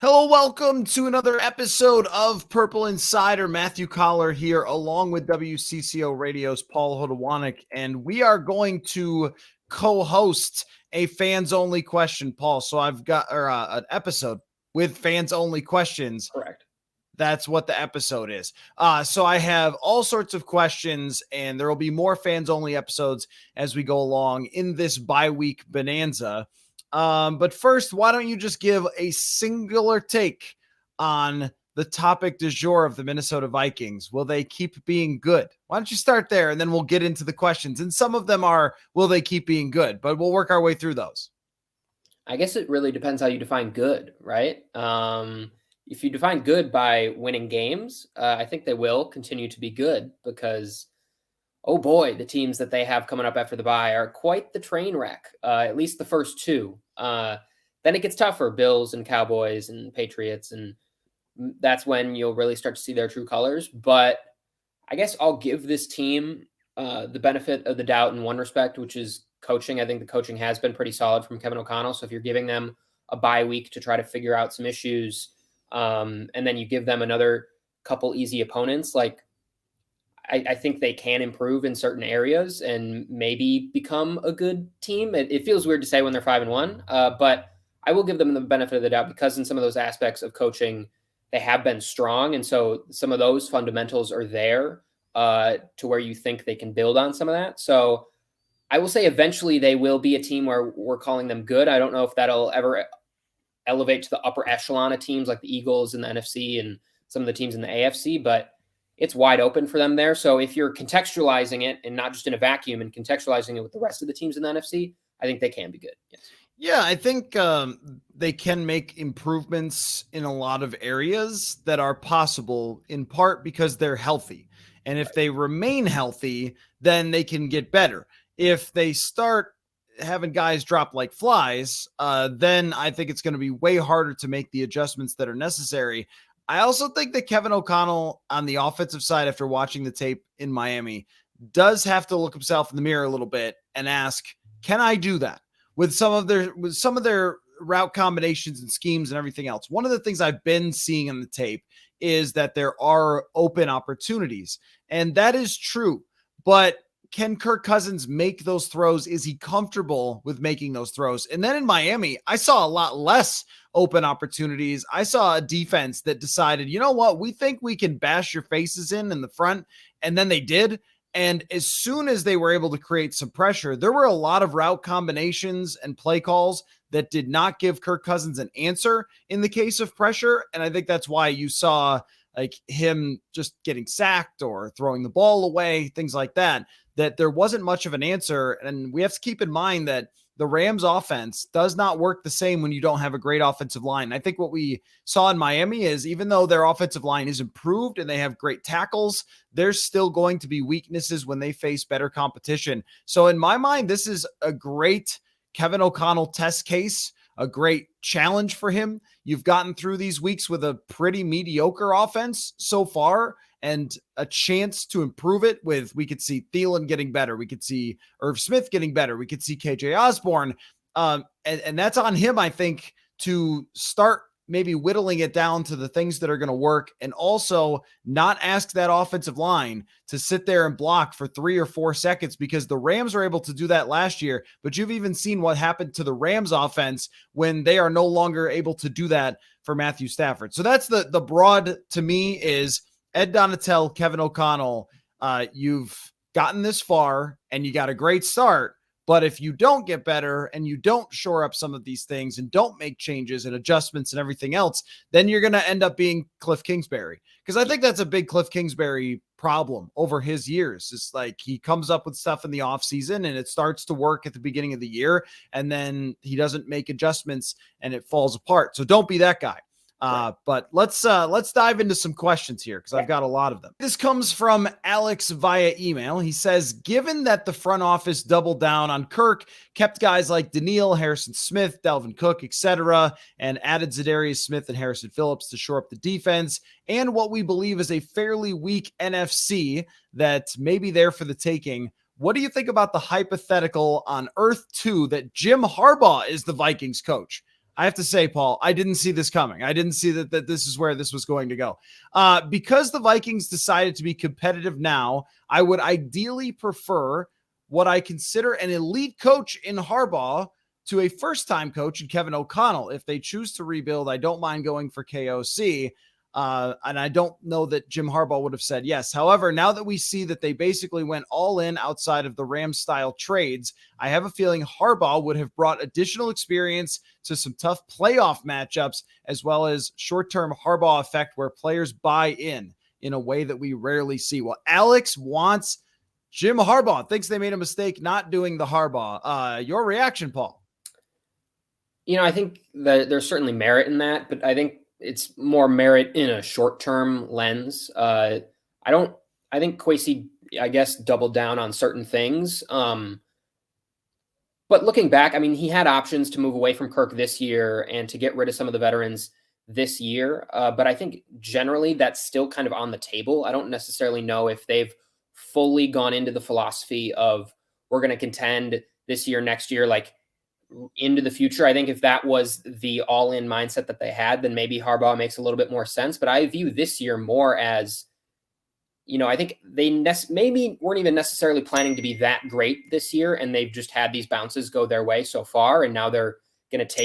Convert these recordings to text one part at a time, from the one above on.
Hello, welcome to another episode of Purple Insider. Matthew Coller here, along with WCCO Radio's Paul Hodowanic, and we are going to co-host a fans-only question, Paul. So I've got an episode with fans-only questions. Correct. That's what the episode is. So I have all sorts of questions, and there will be more fans-only episodes as we go along in this bye-week bonanza. But first, why don't you just give a singular take on the topic du jour of the Minnesota Vikings? Will they keep being good? Why don't you start there, and then we'll get into the questions. And some of them are, will they keep being good? But we'll work our way through those. I guess it really depends how you define good, right? If you define good by winning games, I think they will continue to be good because, oh boy, the teams that they have coming up after the bye are quite the train wreck, at least the first two. Then it gets tougher, Bills and Cowboys and Patriots, and that's when you'll really start to see their true colors. But I guess I'll give this team the benefit of the doubt in one respect, which is coaching. I think the coaching has been pretty solid from Kevin O'Connell. So if you're giving them a bye week to try to figure out some issues, and then you give them another couple easy opponents, like I think they can improve in certain areas and maybe become a good team. It feels weird to say when they're 5-1, but I will give them the benefit of the doubt because in some of those aspects of coaching, they have been strong. And so some of those fundamentals are there to where you think they can build on some of that. So I will say eventually they will be a team where we're calling them good. I don't know if that'll ever elevate to the upper echelon of teams like the Eagles in the NFC and some of the teams in the AFC, but it's wide open for them there. So if you're contextualizing it and not just in a vacuum and contextualizing it with the rest of the teams in the NFC, I think they can be good. Yes. Yeah, I think they can make improvements in a lot of areas that are possible, in part because they're healthy. And if they remain healthy, then they can get better. If they start having guys drop like flies, then I think it's going to be way harder to make the adjustments that are necessary. I also think that Kevin O'Connell on the offensive side, after watching the tape in Miami, does have to look himself in the mirror a little bit and ask, can I do that with some of their route combinations and schemes and everything else? One of the things I've been seeing in the tape is that there are open opportunities, and that is true. But can Kirk Cousins make those throws? Is he comfortable with making those throws? And then in Miami, I saw a lot less open opportunities. I saw a defense that decided, you know what, we think we can bash your faces in the front. And then they did. And as soon as they were able to create some pressure, there were a lot of route combinations and play calls that did not give Kirk Cousins an answer in the case of pressure. And I think that's why you saw like him just getting sacked or throwing the ball away, things like that, that there wasn't much of an answer. And we have to keep in mind that the Rams offense does not work the same when you don't have a great offensive line. I think what we saw in Miami is even though their offensive line is improved and they have great tackles, there's still going to be weaknesses when they face better competition. So in my mind, this is a great Kevin O'Connell test case, a great challenge for him. You've gotten through these weeks with a pretty mediocre offense so far and a chance to improve it with, we could see Thielen getting better. We could see Irv Smith getting better. We could see KJ Osborne. And that's on him, I think, to start maybe whittling it down to the things that are going to work and also not ask that offensive line to sit there and block for 3 or 4 seconds because the Rams were able to do that last year. But you've even seen what happened to the Rams offense when they are no longer able to do that for Matthew Stafford. So that's the broad to me is Ed Donatel, Kevin O'Connell. You've gotten this far and you got a great start. But if you don't get better and you don't shore up some of these things and don't make changes and adjustments and everything else, then you're going to end up being Cliff Kingsbury. Because I think that's a big Cliff Kingsbury problem over his years. It's like he comes up with stuff in the offseason and it starts to work at the beginning of the year. And then he doesn't make adjustments and it falls apart. So don't be that guy. But let's dive into some questions here because I've got a lot of them. This comes from Alex via email. He says, given that the front office doubled down on Kirk, kept guys like Daniil, Harrison Smith, Dalvin Cook, etc., and added Zadarius Smith and Harrison Phillips to shore up the defense, and what we believe is a fairly weak NFC that may be there for the taking, what do you think about the hypothetical on Earth 2 that Jim Harbaugh is the Vikings coach? I have to say, Paul, I didn't see this coming. I didn't see that this is where this was going to go. Because the Vikings decided to be competitive now, I would ideally prefer what I consider an elite coach in Harbaugh to a first-time coach in Kevin O'Connell. If they choose to rebuild, I don't mind going for KOC. And I don't know that Jim Harbaugh would have said yes. However, now that we see that they basically went all in outside of the Rams-style trades, I have a feeling Harbaugh would have brought additional experience to some tough playoff matchups, as well as short-term Harbaugh effect where players buy in a way that we rarely see. Well, Alex wants Jim Harbaugh, thinks they made a mistake not doing the Harbaugh. Your reaction, Paul? I think that there's certainly merit in that, but I think it's more merit in a short-term lens. I think Kwesi, I guess, doubled down on certain things. But looking back, I mean, he had options to move away from Kirk this year and to get rid of some of the veterans this year. But I think generally that's still kind of on the table. I don't necessarily know if they've fully gone into the philosophy of we're going to contend this year, next year, like into the future. I think if that was the all-in mindset that they had, then maybe Harbaugh makes a little bit more sense. But I view this year more as, I think they maybe weren't even necessarily planning to be that great this year, and they've just had these bounces go their way so far, and now they're going to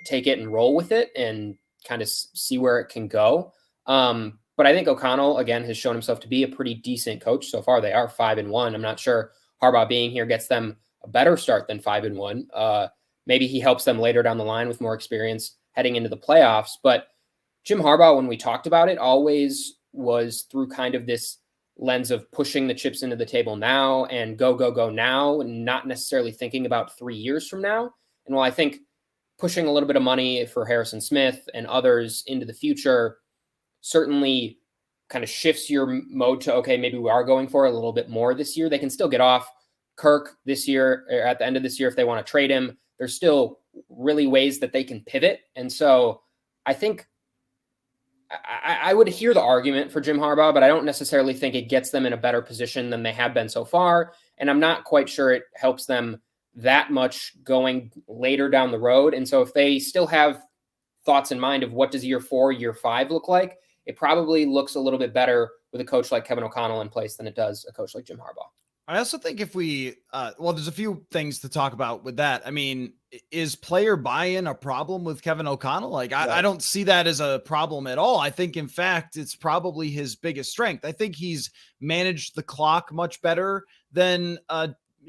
take it and roll with it and kind of see where it can go. But I think O'Connell, again, has shown himself to be a pretty decent coach so far. They are 5-1. I'm not sure Harbaugh being here gets them a better start than 5-1. Maybe he helps them later down the line with more experience heading into the playoffs. But Jim Harbaugh, when we talked about it, always was through kind of this lens of pushing the chips into the table now and go now, and not necessarily thinking about 3 years from now. And while I think pushing a little bit of money for Harrison Smith and others into the future certainly kind of shifts your mode to, okay, maybe we are going for a little bit more this year. They can still get off Kirk this year, or at the end of this year, if they want to trade him. There's still really ways that they can pivot. And so I think I would hear the argument for Jim Harbaugh, but I don't necessarily think it gets them in a better position than they have been so far. And I'm not quite sure it helps them that much going later down the road. And so if they still have thoughts in mind of what does year 4, year 5 look like, it probably looks a little bit better with a coach like Kevin O'Connell in place than it does a coach like Jim Harbaugh. I also think if we, there's a few things to talk about with that. I mean, is player buy-in a problem with Kevin O'Connell? Like, I don't see that as a problem at all. I think, in fact, it's probably his biggest strength. I think he's managed the clock much better than,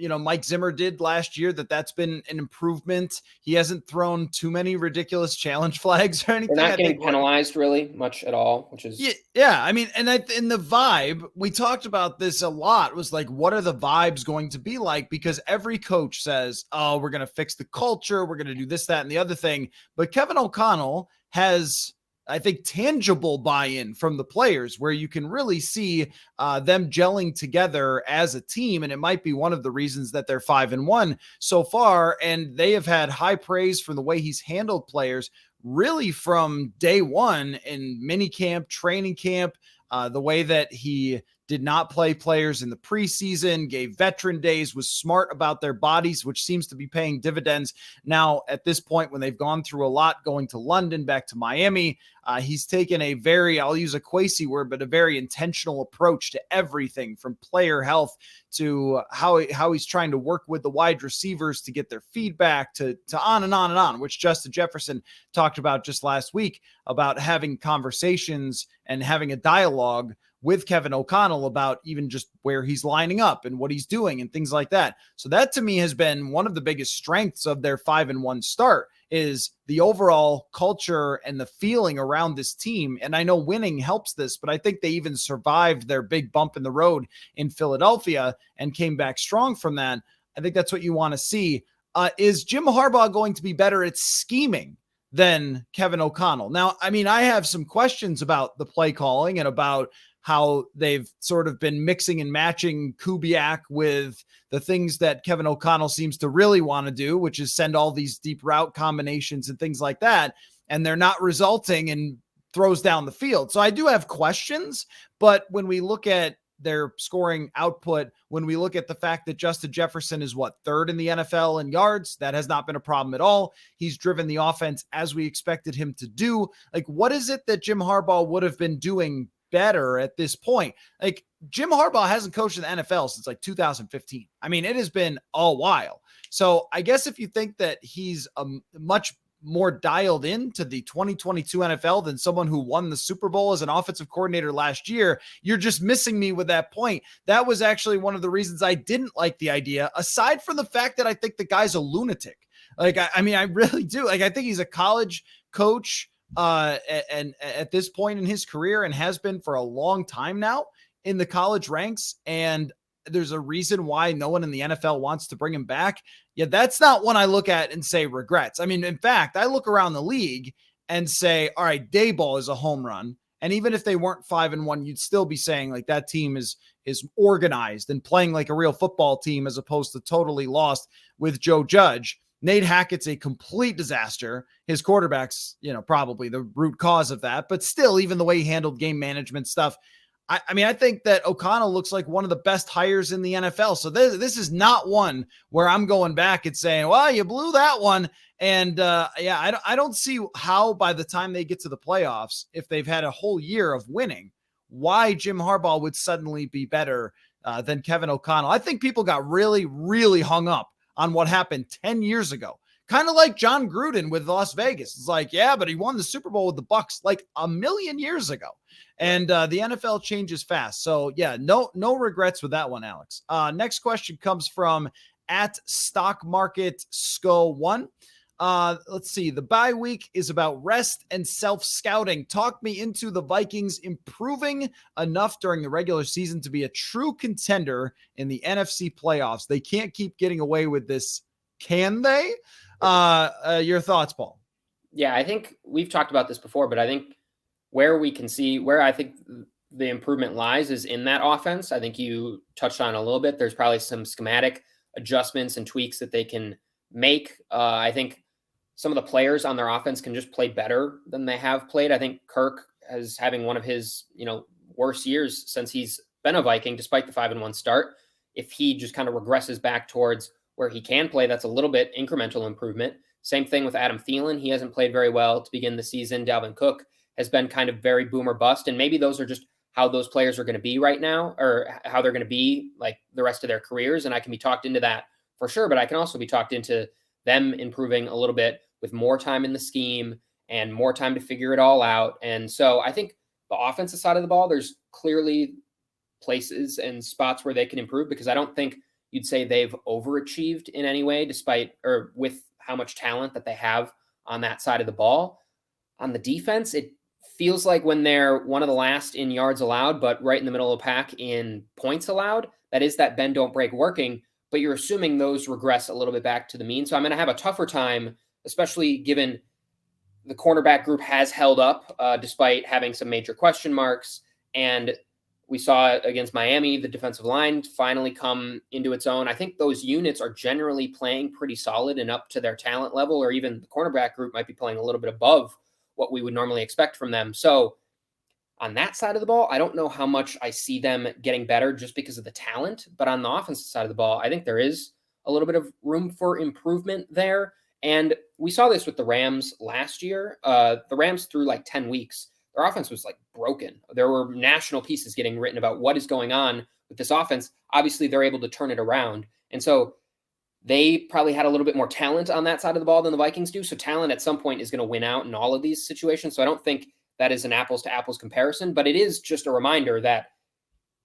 Mike Zimmer did last year. That's been an improvement. He hasn't thrown too many ridiculous challenge flags or anything. They're not getting penalized really much at all, which is yeah. I mean, and in the vibe, we talked about this a lot, was like, what are the vibes going to be like? Because every coach says, oh, we're going to fix the culture, we're going to do this, that, and the other thing. But Kevin O'Connell has, I think, tangible buy-in from the players where you can really see them gelling together as a team. And it might be one of the reasons that they're 5-1 so far. And they have had high praise for the way he's handled players really from day one in minicamp, training camp, the way that he did not play players in the preseason, gave veteran days, was smart about their bodies, which seems to be paying dividends now at this point when they've gone through a lot, going to London, back to Miami. He's taken a very, I'll use a Kwesi word, but a very intentional approach to everything from player health to how he's trying to work with the wide receivers to get their feedback to on and on and on, which Justin Jefferson talked about just last week about having conversations and having a dialogue with Kevin O'Connell about even just where he's lining up and what he's doing and things like that. So that to me has been one of the biggest strengths of their 5-1 start, is the overall culture and the feeling around this team. And I know winning helps this, but I think they even survived their big bump in the road in Philadelphia and came back strong from that. I think that's what you want to see. Is Jim Harbaugh going to be better at scheming than Kevin O'Connell? Now, I mean, I have some questions about the play calling and about how they've sort of been mixing and matching Kubiak with the things that Kevin O'Connell seems to really want to do, which is send all these deep route combinations and things like that. And they're not resulting in throws down the field. So I do have questions, but when we look at their scoring output when we look at the fact that Justin Jefferson is third in the NFL in yards. That has not been a problem at all. He's driven the offense as we expected him to do. Like, what is it that Jim Harbaugh would have been doing better at this point? Like, Jim Harbaugh hasn't coached in the NFL since like 2015. I mean, it has been a while. So I guess if you think that he's a much more dialed into the 2022 NFL than someone who won the Super Bowl as an offensive coordinator last year, you're just missing me with that point. That was actually one of the reasons I didn't like the idea, aside from the fact that I think the guy's a lunatic. Like, I mean, I really do. Like, I think he's a college coach and at this point in his career, and has been for a long time now in the college ranks. And there's a reason why no one in the NFL wants to bring him back. Yeah, that's not one I look at and say regrets. I mean, in fact, I look around the league and say, all right, Daboll is a home run. And even if they weren't 5-1, you'd still be saying like that team is organized and playing like a real football team, as opposed to totally lost with Joe Judge. Nate Hackett's a complete disaster. His quarterback's, probably the root cause of that, but still, even the way he handled game management stuff, I mean, I think that O'Connell looks like one of the best hires in the NFL. So this is not one where I'm going back and saying, well, you blew that one. And I don't see how by the time they get to the playoffs, if they've had a whole year of winning, why Jim Harbaugh would suddenly be better than Kevin O'Connell. I think people got really, really hung up on what happened 10 years ago. Kind of like John Gruden with Las Vegas. It's like, yeah, but he won the Super Bowl with the Bucs like a million years ago. And the NFL changes fast. So yeah, no regrets with that one, Alex. Next question comes from @StockMarketSco1. Let's see. The bye week is about rest and self-scouting. Talk me into the Vikings improving enough during the regular season to be a true contender in the NFC playoffs. They can't keep getting away with this. Can they? Your thoughts, Paul? Yeah, I think we've talked about this before, but I think where I think the improvement lies is in that offense. I think you touched on a little bit. There's probably some schematic adjustments and tweaks that they can make. I think some of the players on their offense can just play better than they have played. I think Kirk is having one of his, worst years since he's been a Viking, despite the 5-1 start. If he just kind of regresses back towards where he can play, that's a little bit incremental improvement. Same thing with Adam Thielen. He hasn't played very well to begin the season. Dalvin Cook has been kind of very boomer bust. And maybe those are just how those players are going to be right now, or how they're going to be like the rest of their careers. And I can be talked into that for sure, but I can also be talked into them improving a little bit with more time in the scheme and more time to figure it all out. And so I think the offensive side of the ball, there's clearly places and spots where they can improve, because I don't think you'd say they've overachieved in any way, despite or with how much talent that they have on that side of the ball. On the defense, it feels like when they're one of the last in yards allowed, but right in the middle of the pack in points allowed, that is that bend don't break working, but you're assuming those regress a little bit back to the mean. So I'm going to have a tougher time, especially given the cornerback group has held up despite having some major question marks. And we saw against Miami, the defensive line finally come into its own. I think those units are generally playing pretty solid and up to their talent level, or even the cornerback group might be playing a little bit above what we would normally expect from them. So on that side of the ball, I don't know how much I see them getting better just because of the talent, but on the offensive side of the ball, I think there is a little bit of room for improvement there. And we saw this with the Rams last year. The Rams through like 10 weeks, their offense was like broken. There were national pieces getting written about what is going on with this offense. Obviously, they're able to turn it around. And so they probably had a little bit more talent on that side of the ball than the Vikings do. So talent at some point is going to win out in all of these situations. So I don't think that is an apples to apples comparison, but it is just a reminder that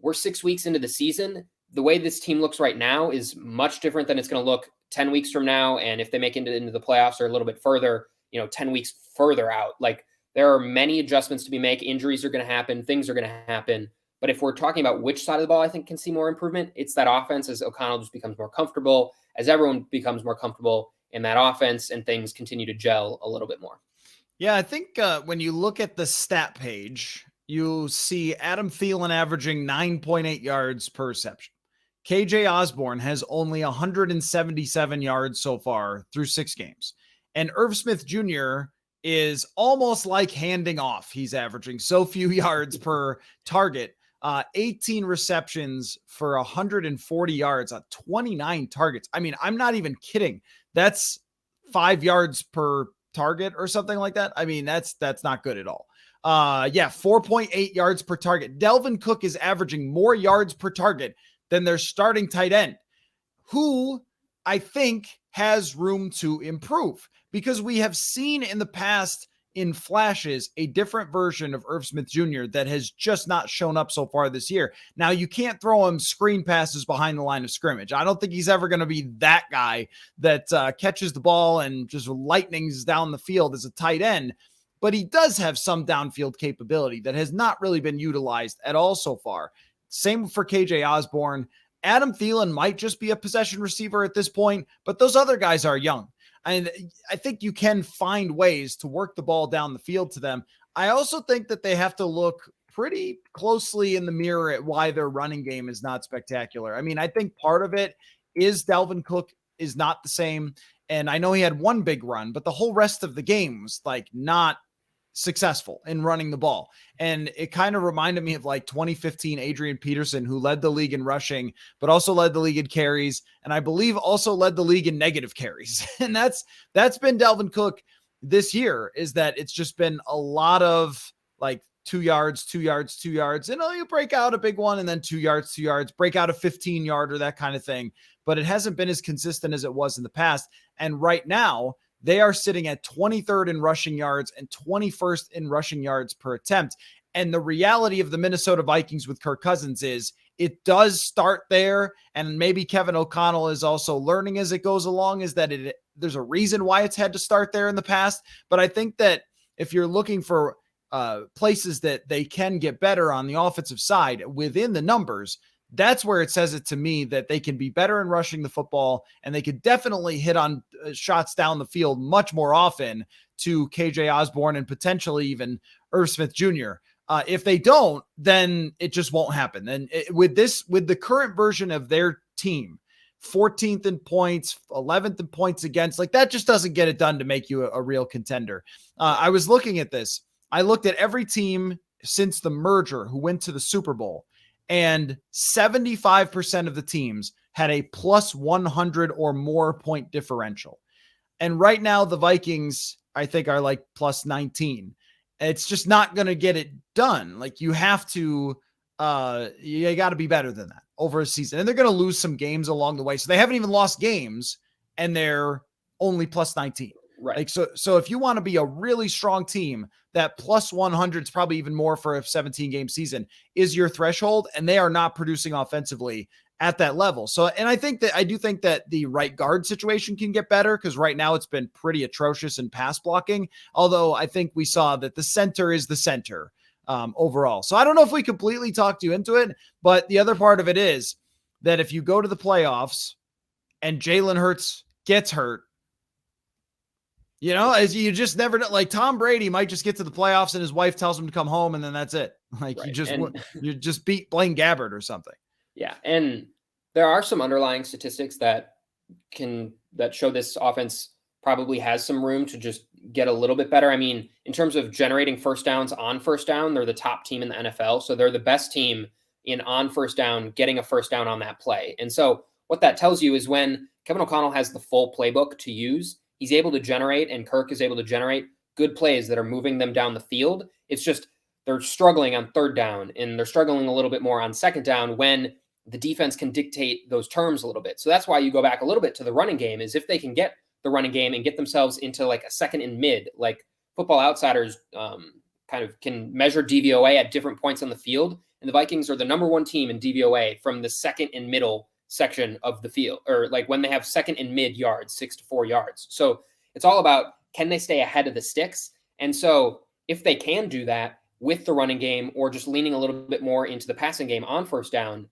we're 6 weeks into the season. The way this team looks right now is much different than it's going to look 10 weeks from now. And if they make it into the playoffs or a little bit further, 10 weeks further out, like there are many adjustments to be made. Injuries are going to happen. Things are going to happen. But if we're talking about which side of the ball I think can see more improvement, it's that offense as O'Connell just becomes more comfortable, as everyone becomes more comfortable in that offense and things continue to gel a little bit more. Yeah, I think when you look at the stat page, you see Adam Thielen averaging 9.8 yards per reception. KJ Osborne has only 177 yards so far through 6 games. And Irv Smith Jr. is almost like handing off. He's averaging so few yards per target. 18 receptions for 140 yards on 29 targets. I mean, I'm not even kidding. That's 5 yards per target or something like that. I mean, that's not good at all. 4.8 yards per target. Dalvin Cook is averaging more yards per target than their starting tight end, who I think has room to improve, because we have seen in the past in flashes a different version of Irv Smith Jr. that has just not shown up so far this year. Now, you can't throw him screen passes behind the line of scrimmage. I don't think he's ever going to be that guy that catches the ball and just lightnings down the field as a tight end, but he does have some downfield capability that has not really been utilized at all so far. Same for KJ Osborne. Adam Thielen might just be a possession receiver at this point, but those other guys are young. And I think you can find ways to work the ball down the field to them. I also think that they have to look pretty closely in the mirror at why their running game is not spectacular. I mean, I think part of it is Dalvin Cook is not the same. And I know he had one big run, but the whole rest of the game was like not successful in running the ball. And it kind of reminded me of like 2015 Adrian Peterson, who led the league in rushing, but also led the league in carries. And I believe also led the league in negative carries. And that's been Dalvin Cook this year, is that it's just been a lot of like 2 yards, 2 yards, 2 yards. And you break out a big one and then 2 yards, 2 yards, break out a 15 yarder, that kind of thing. But it hasn't been as consistent as it was in the past. And right now, they are sitting at 23rd in rushing yards and 21st in rushing yards per attempt. And the reality of the Minnesota Vikings with Kirk Cousins is it does start there. And maybe Kevin O'Connell is also learning as it goes along, is that there's a reason why it's had to start there in the past. But I think that if you're looking for places that they can get better on the offensive side within the numbers, that's where it says it to me that they can be better in rushing the football, and they could definitely hit on shots down the field much more often to KJ Osborne and potentially even Irv Smith Jr. If they don't, then it just won't happen. And with the current version of their team, 14th in points, 11th in points against, like that just doesn't get it done to make you a real contender. I was looking at this. I looked at every team since the merger who went to the Super Bowl, and 75% of the teams had a plus 100 or more point differential. And right now, the Vikings, I think, are like plus 19. It's just not going to get it done. Like you have to, you got to be better than that over a season. And they're going to lose some games along the way. So they haven't even lost games and they're only plus 19. Right. Like, so if you want to be a really strong team, that plus 100 is probably even more for a 17 game season is your threshold, and they are not producing offensively at that level. So, and I do think that the right guard situation can get better, because right now it's been pretty atrocious in pass blocking. Although I think we saw that the center is the center overall. So I don't know if we completely talked you into it, but the other part of it is that if you go to the playoffs and Jalen Hurts gets hurt, as you just never know, like Tom Brady might just get to the playoffs and his wife tells him to come home and then that's it. Like right. you just beat Blaine Gabbert or something. Yeah. And there are some underlying statistics that show this offense probably has some room to just get a little bit better. I mean, in terms of generating first downs on first down, they're the top team in the NFL. So they're the best team in on first down, getting a first down on that play. And so what that tells you is when Kevin O'Connell has the full playbook to use, he's able to generate, and Kirk is able to generate good plays that are moving them down the field. It's just they're struggling on third down, and they're struggling a little bit more on second down when the defense can dictate those terms a little bit. So that's why you go back a little bit to the running game, is if they can get the running game and get themselves into like a second and mid, like Football Outsiders kind of can measure DVOA at different points on the field. And the Vikings are the number one team in DVOA from the second and middle section of the field, or like when they have second and mid yards, 6 to 4 yards. So it's all about, can they stay ahead of the sticks? And so if they can do that with the running game, or just leaning a little bit more into the passing game on first down,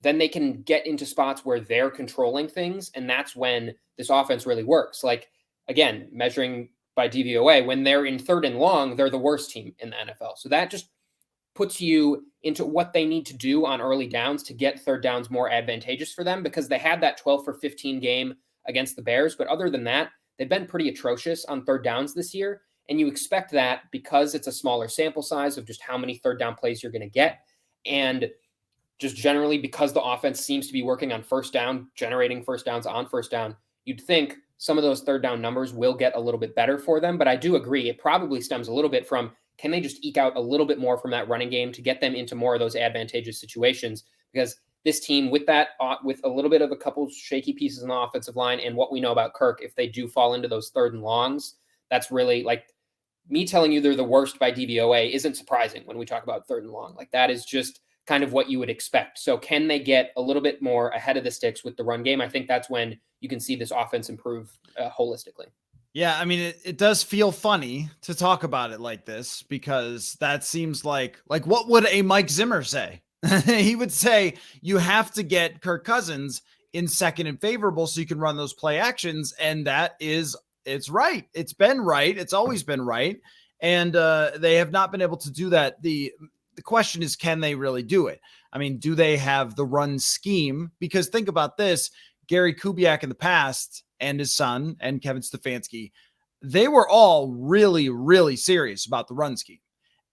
then they can get into spots where they're controlling things. And that's when this offense really works. Like, again, measuring by DVOA, when they're in third and long, they're the worst team in the NFL. So that just puts you into what they need to do on early downs to get third downs more advantageous for them, because they had that 12 for 15 game against the Bears. But other than that, they've been pretty atrocious on third downs this year. And you expect that because it's a smaller sample size of just how many third down plays you're going to get. And just generally, because the offense seems to be working on first down, generating first downs on first down, you'd think some of those third down numbers will get a little bit better for them. But I do agree, it probably stems a little bit from, can they just eke out a little bit more from that running game to get them into more of those advantageous situations? Because this team, with that, with a little bit of a couple shaky pieces in the offensive line and what we know about Kirk, if they do fall into those third and longs, that's really, like, me telling you they're the worst by DVOA isn't surprising when we talk about third and long. Like, that is just kind of what you would expect. So can they get a little bit more ahead of the sticks with the run game? I think that's when you can see this offense improve holistically. Yeah, I mean, it does feel funny to talk about it like this, because that seems like what would a Mike Zimmer say? He would say you have to get Kirk Cousins in second and favorable so you can run those play actions. And it's right. It's been right. It's always been right. And they have not been able to do that. The question is, can they really do it? I mean, do they have the run scheme? Because think about this, Gary Kubiak in the past and his son and Kevin Stefanski, they were all really, really serious about the run scheme.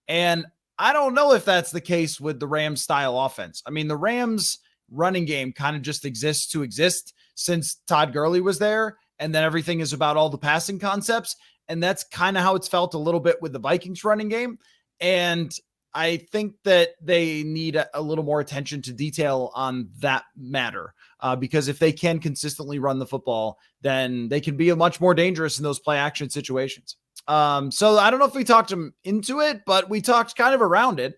And I don't know if that's the case with the Rams style offense. I mean, the Rams running game kind of just exists to exist since Todd Gurley was there. And then everything is about all the passing concepts. And that's kind of how it's felt a little bit with the Vikings running game. And I think that they need a little more attention to detail on that matter, because if they can consistently run the football, then they can be much more dangerous in those play action situations. So I don't know if we talked him into it, but we talked kind of around it.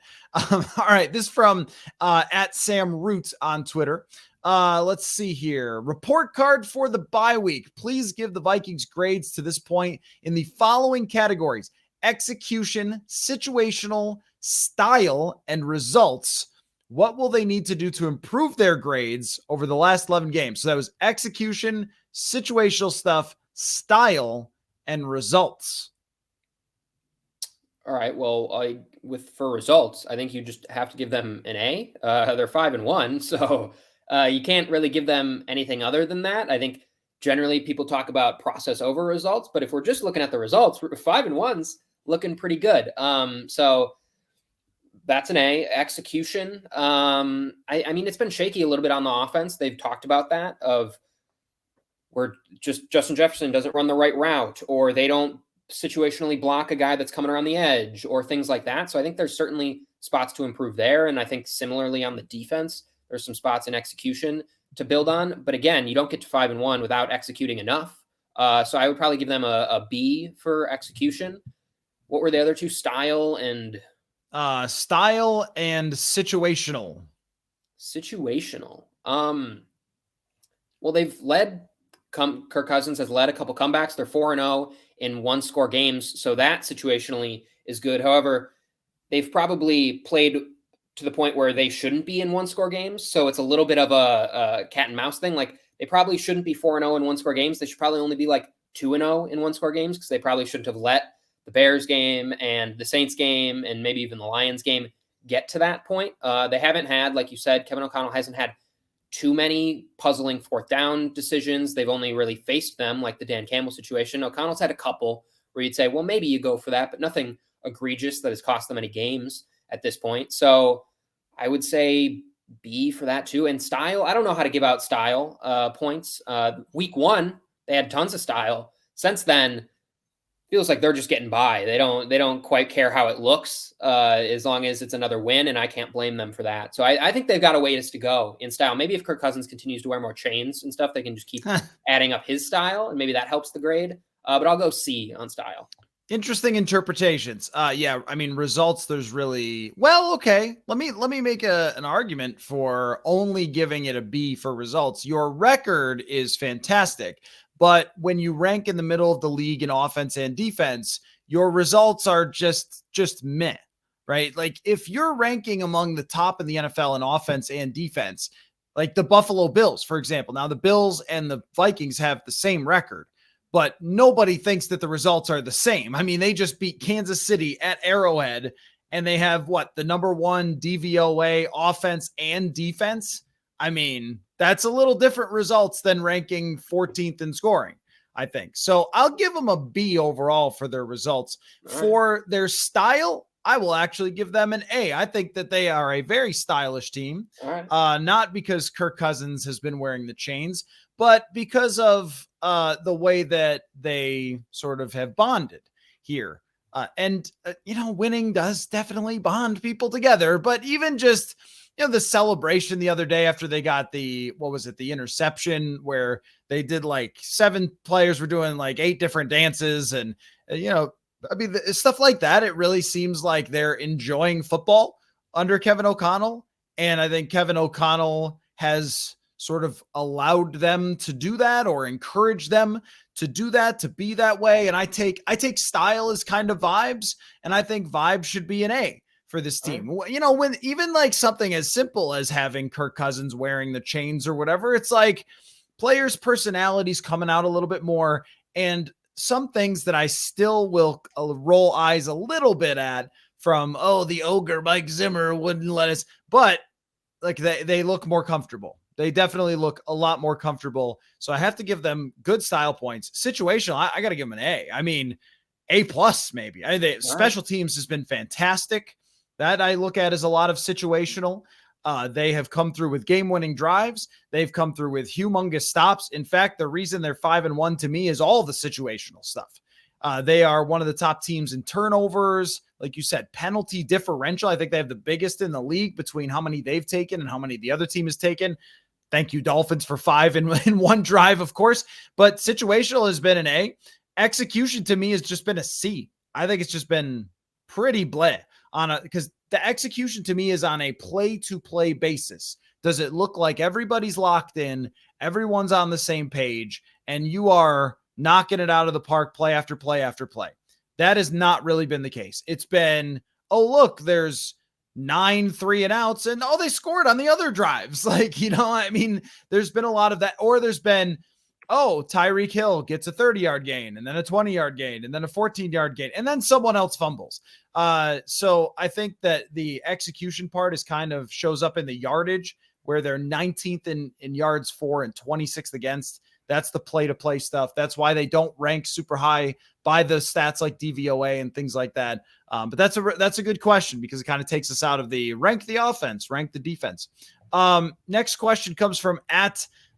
All right. This from at Sam Root on Twitter. Let's see here. Report card for the bye week. Please give the Vikings grades to this point in the following categories: execution, situational, style, and results. What will they need to do to improve their grades over the last 11 games? So that was execution, situational stuff, style, and results. All right. Well, for results, I think you just have to give them an A. They're 5-1, so you can't really give them anything other than that. I think generally people talk about process over results, but if we're just looking at the results, 5-1's looking pretty good. So that's an A. Execution. I mean, it's been shaky a little bit on the offense. They've talked about that, of where just Justin Jefferson doesn't run the right route, or they don't situationally block a guy that's coming around the edge, or things like that. So I think there's certainly spots to improve there. And I think similarly on the defense, there's some spots in execution to build on. But again, you don't get to 5-1 without executing enough. So I would probably give them a B for execution. What were the other two? Style and situational. Situational. Well, they've led. Kirk Cousins has led a couple comebacks. They're 4-0 in one-score games, so that situationally is good. However, they've probably played to the point where they shouldn't be in one-score games, so it's a little bit of a cat and mouse thing. Like, they probably shouldn't be 4-0 in one-score games. They should probably only be like 2-0 in one-score games, because they probably shouldn't have let the Bears game and the Saints game and maybe even the Lions game get to that point. They haven't had, like you said, Kevin O'Connell hasn't had too many puzzling fourth down decisions. They've only really faced them, like the Dan Campbell situation. O'Connell's had a couple where you'd say, well, maybe you go for that, but nothing egregious that has cost them any games at this point. So I would say B for that too. And style, I don't know how to give out style points. Week 1, they had tons of style. Since then, feels like they're just getting by. They don't quite care how it looks, as long as it's another win, and I can't blame them for that. So I think they've got a ways to go in style. Maybe if Kirk Cousins continues to wear more chains and stuff, they can just keep adding up his style, and maybe that helps the grade. But I'll go C on style. Interesting interpretations. Yeah, I mean, results, there's really, well, okay. Let me make an argument for only giving it a B for results. Your record is fantastic, but when you rank in the middle of the league in offense and defense, your results are just meh, right? Like, if you're ranking among the top in the NFL in offense and defense, like the Buffalo Bills, for example. Now, the Bills and the Vikings have the same record, but nobody thinks that the results are the same. I mean, they just beat Kansas City at Arrowhead, and they have the number 1 DVOA offense and defense. I mean, that's a little different results than ranking 14th in scoring, I think. So I'll give them a B overall for their results. For their style, I will actually give them an A. I think that they are a very stylish team, All right. not because Kirk Cousins has been wearing the chains, but because of the way that they sort of have bonded here. Winning does definitely bond people together, but even just, the celebration the other day after they got the interception where they did like 7 players were doing like 8 different dances and, stuff like that. It really seems like they're enjoying football under Kevin O'Connell. And I think Kevin O'Connell has sort of allowed them to do that or encouraged them to do that, to be that way. And I take style as kind of vibes, and I think vibes should be an A for this team. When even like something as simple as having Kirk Cousins wearing the chains or whatever, it's like players' personalities coming out a little bit more, and some things that I still will roll eyes a little bit at from, the ogre Mike Zimmer wouldn't let us, but like they look more comfortable. They definitely look a lot more comfortable. So I have to give them good style points. Situational, I got to give them an A. I mean, A plus maybe. Special teams has been fantastic. That I look at as a lot of situational. They have come through with game-winning drives. They've come through with humongous stops. In fact, the reason they're 5-1 to me is all the situational stuff. They are one of the top teams in turnovers. Like you said, penalty differential. I think they have the biggest in the league between how many they've taken and how many the other team has taken. Thank you, Dolphins, for 5 in one drive, of course. But situational has been an A. Execution to me has just been a C. I think it's just been pretty bleh because the execution to me is on a play-to-play basis. Does it look like everybody's locked in, everyone's on the same page, and you are knocking it out of the park play after play after play? That has not really been the case. It's been, look, there's 9 3-and-outs, and they scored on the other drives. There's been a lot of that. Or there's been, Tyreek Hill gets a 30-yard gain, and then a 20-yard gain, and then a 14-yard gain, and then someone else fumbles. So I think that the execution part is kind of shows up in the yardage, where they're 19th in yards for and 26th against. That's the play-to-play stuff. That's why they don't rank super high by the stats like DVOA and things like that. But that's a good question because it kind of takes us out of the rank the offense, rank the defense. Next question comes from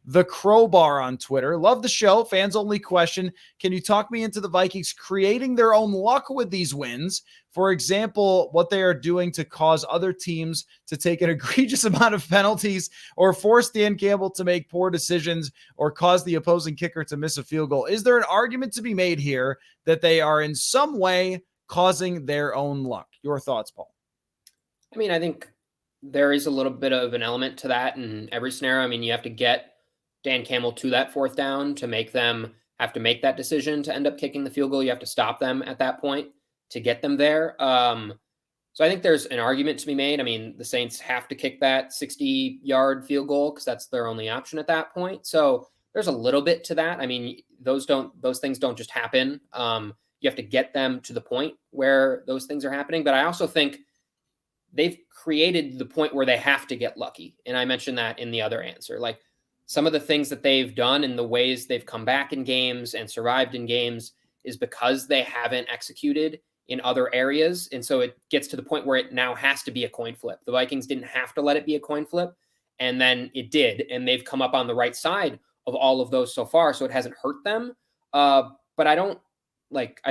@The Crowbar on Twitter. Love the show. Fans only question. Can you talk me into the Vikings creating their own luck with these wins? For example, what they are doing to cause other teams to take an egregious amount of penalties or force Dan Campbell to make poor decisions or cause the opposing kicker to miss a field goal. Is there an argument to be made here that they are in some way causing their own luck? Your thoughts, Paul? I think there is a little bit of an element to that in every scenario. You have to get Dan Campbell to that 4th down to make them have to make that decision to end up kicking the field goal. You have to stop them at that point to get them there. So I think there's an argument to be made. The Saints have to kick that 60-yard field goal because that's their only option at that point. So there's a little bit to that. Those things don't just happen. You have to get them to the point where those things are happening. But I also think they've created the point where they have to get lucky. And I mentioned that in the other answer. Like some of the things that they've done and the ways they've come back in games and survived in games is because they haven't executed in other areas. And so it gets to the point where it now has to be a coin flip. The Vikings didn't have to let it be a coin flip, and then it did. And they've come up on the right side of all of those so far. So it hasn't hurt them. But I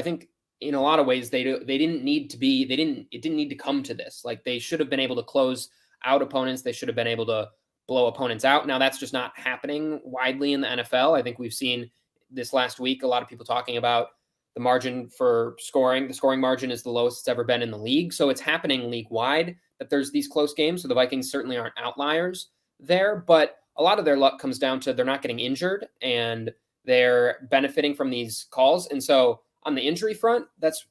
think in a lot of ways it didn't need to come to this. Like they should have been able to close out opponents. They should have been able to blow opponents out. Now that's just not happening widely in the NFL. I think we've seen this last week, a lot of people talking about the margin for scoring. The scoring margin is the lowest it's ever been in the league. So it's happening league wide that there's these close games. So the Vikings certainly aren't outliers there, but a lot of their luck comes down to they're not getting injured and they're benefiting from these calls. And so on the injury front, that's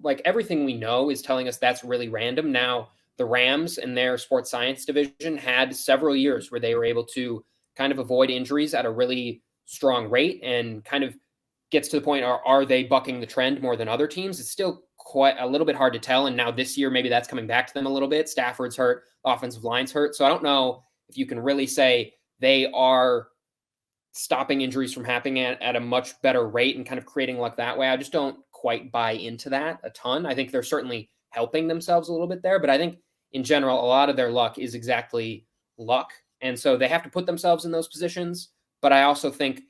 like everything we know is telling us that's really random. Now, the Rams and their sports science division had several years where they were able to kind of avoid injuries at a really strong rate and kind of gets to the point, are they bucking the trend more than other teams? It's still quite a little bit hard to tell. And now this year, maybe that's coming back to them a little bit. Stafford's hurt, offensive line's hurt. So I don't know if you can really say they are stopping injuries from happening at a much better rate and kind of creating luck that way. I just don't quite buy into that a ton. I think they're certainly helping themselves a little bit there. But I think in general, a lot of their luck is exactly luck. And so they have to put themselves in those positions. But I also think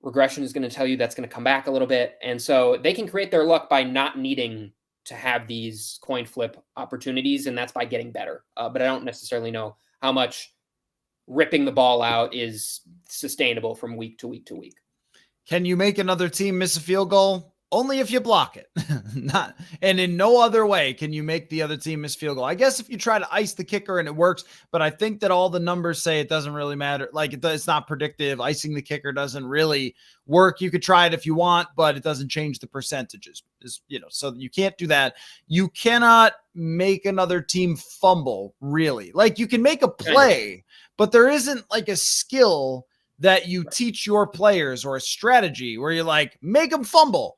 regression is going to tell you that's going to come back a little bit. And so they can create their luck by not needing to have these coin flip opportunities. And that's by getting better. But I don't necessarily know how much ripping the ball out is sustainable from week to week to week. Can you make another team miss a field goal? Only if you block it. Not, and in no other way can you make the other team miss field goal. I guess if you try to ice the kicker and it works, but I think that all the numbers say it doesn't really matter. Like it's not predictive. Icing the kicker doesn't really work. You could try it if you want, but it doesn't change the percentages. So you can't do that. You cannot make another team fumble, really. Like you can make a play, but there isn't like a skill that you teach your players or a strategy where you're like, make them fumble.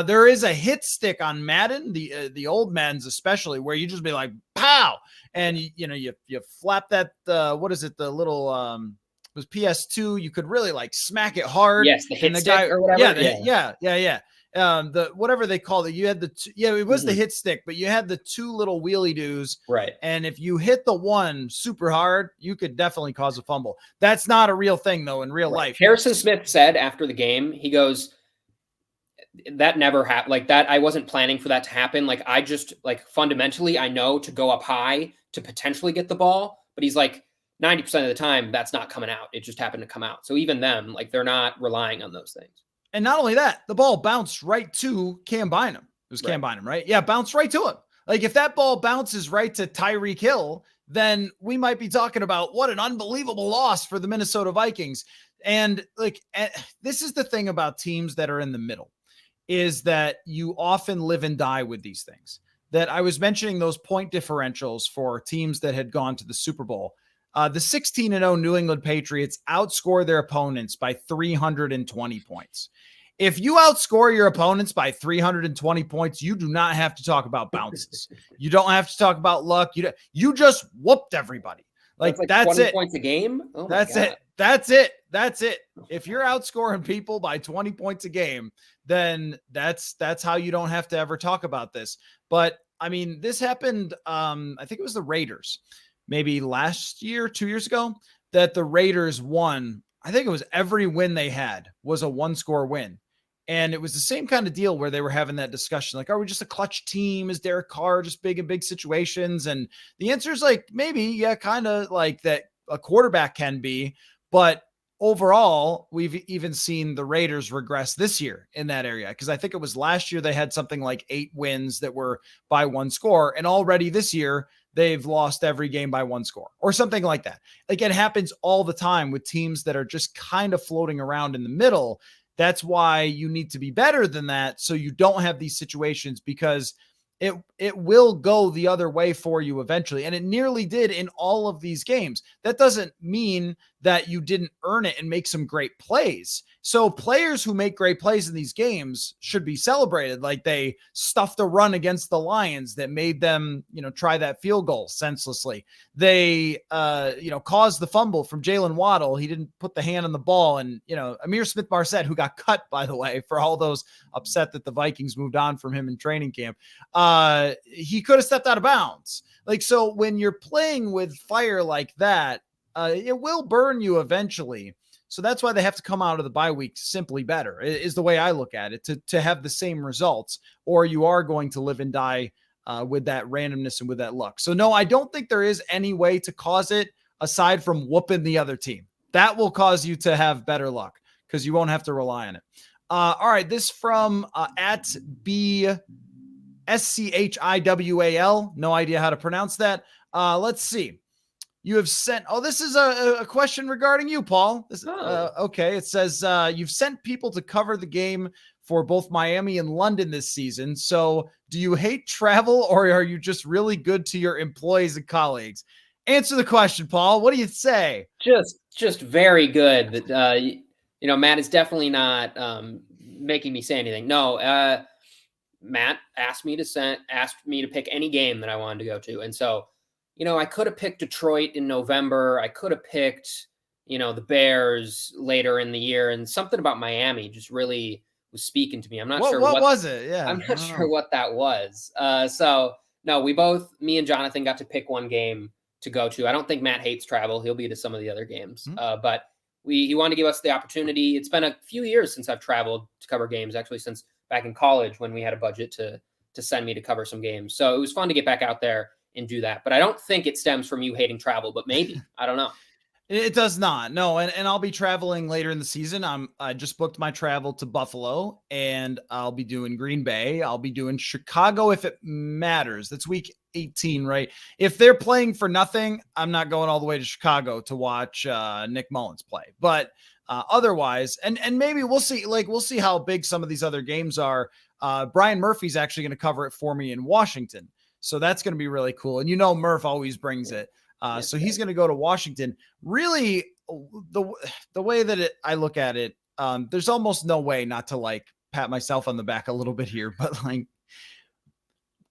There is a hit stick on Madden, the old Maddens especially, where you just be like, pow, and you flap that, what is it, the little it was PS2, you could really like smack it hard. Yes, the hit stick or whatever. Yeah. The whatever they called it, you had it was the hit stick, but you had the two little wheelie doos, right? And if you hit the one super hard, you could definitely cause a fumble. That's not a real thing though in real life. Harrison Smith said after the game, he goes, that never happened. Like that, I wasn't planning for that to happen. Like I just fundamentally, I know to go up high to potentially get the ball, but he's like 90% of the time that's not coming out. It just happened to come out. So even them, like they're not relying on those things. And not only that, the ball bounced right to Cam Bynum. It was Cam Bynum, right? Yeah, bounced right to him. Like if that ball bounces right to Tyreek Hill, then we might be talking about what an unbelievable loss for the Minnesota Vikings. And this is the thing about teams that are in the middle, is that you often live and die with these things. That I was mentioning those point differentials for teams that had gone to the Super Bowl. The 16-0 New England Patriots outscore their opponents by 320 points. If you outscore your opponents by 320 points, you do not have to talk about bounces. You don't have to talk about luck. You just whooped everybody. That's 20 it. Points a game. Oh that's God. it. That's it. That's it. If you're outscoring people by 20 points a game, then that's how you don't have to ever talk about this. But I mean, this happened. I think it was the Raiders, maybe last year, 2 years ago, that the Raiders won. I think it was every win they had was a one-score win. And it was the same kind of deal where they were having that discussion. Like, are we just a clutch team? Is Derek Carr just big in big situations? And the answer is like, maybe, yeah, kind of like that a quarterback can be. But overall, we've even seen the Raiders regress this year in that area. Because I think it was last year they had something like 8 wins that were by one score. And already this year, they've lost every game by one score or something like that. Like it happens all the time with teams that are just kind of floating around in the middle. That's why you need to be better than that, so you don't have these situations, because it will go the other way for you eventually. And it nearly did in all of these games. That doesn't mean that you didn't earn it and make some great plays. So players who make great plays in these games should be celebrated. Like they stuffed a run against the Lions that made them, try that field goal senselessly. They, caused the fumble from Jalen Waddle. He didn't put the hand on the ball. And, Amir Smith-Marset, who got cut, by the way, for all those upset that the Vikings moved on from him in training camp. He could have stepped out of bounds. So when you're playing with fire like that, it will burn you eventually. So that's why they have to come out of the bye week simply better, is the way I look at it, to have the same results, or you are going to live and die with that randomness and with that luck. So no, I don't think there is any way to cause it aside from whooping the other team. That will cause you to have better luck because you won't have to rely on it. All right, this from at BSCHIWAL. No idea how to pronounce that. Let's see. You have sent, this is a question regarding you, Paul. Okay. It says, you've sent people to cover the game for both Miami and London this season. So do you hate travel, or are you just really good to your employees and colleagues? Answer the question, Paul. What do you say? Just very good. Matt is definitely not making me say anything. No, Matt asked me to pick any game that I wanted to go to. And so, I could have picked Detroit in November. I could have picked, the Bears later in the year, and something about Miami just really was speaking to me. I'm not What sure what was it? Yeah, I'm I not don't sure know. what that was. So no, me and Jonathan got to pick one game to go to. I don't think Matt hates travel. He'll be to some of the other games. Hmm? But he wanted to give us the opportunity. It's been a few years since I've traveled to cover games, actually since back in college when we had a budget to send me to cover some games. So it was fun to get back out there and do that. But I don't think it stems from you hating travel, but maybe. I don't know. It does not. No, and I'll be traveling later in the season. I just booked my travel to Buffalo, and I'll be doing Green Bay. I'll be doing Chicago if it matters. That's week 18, right? If they're playing for nothing, I'm not going all the way to Chicago to watch Nick Mullins play. But otherwise, and maybe we'll see. Like we'll see how big some of these other games are. Brian Murphy's actually going to cover it for me in Washington, so that's going to be really cool. And Murph always brings it. Yes, So he's going to go to Washington. Really, the way that I look at it, there's almost no way not to like pat myself on the back a little bit here, but like